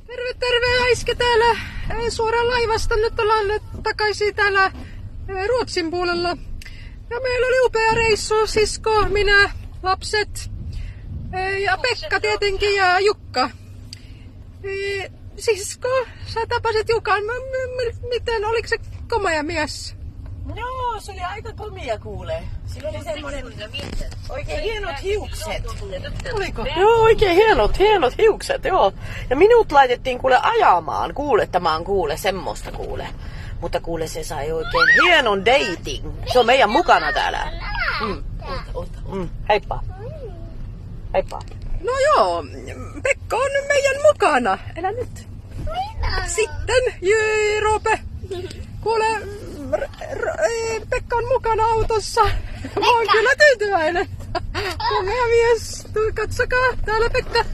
Terve, terve, Aiske täällä suoraan laivasta. Nyt ollaan takaisin täällä Ruotsin puolella. Ja meillä oli upea reissu, sisko, minä, lapset ja Pekka tietenkin ja Jukka. Sisko, sä tapasit Jukan. Miten, oliko se komea mies? Joo, se oli aika komia kuule. Sillä oli semmoinen oikein hienot hiukset. Oliko? Joo, oikein hienot hiukset, joo. Ja minut laitettiin kuule ajamaan, kuule, tämä on kuule semmoista kuule. Mutta kuule se sai oikein hienon dating. Se on meidän mukana täällä. Heippa. Heippa. No joo, Pekka on nyt meidän mukana. Elä nyt. Sitten, Roope. Kuule, Pekka on mukana autossa. Mä oon kyllä tyytyväinen. Komea mies. Katsokaa, täällä Pekka.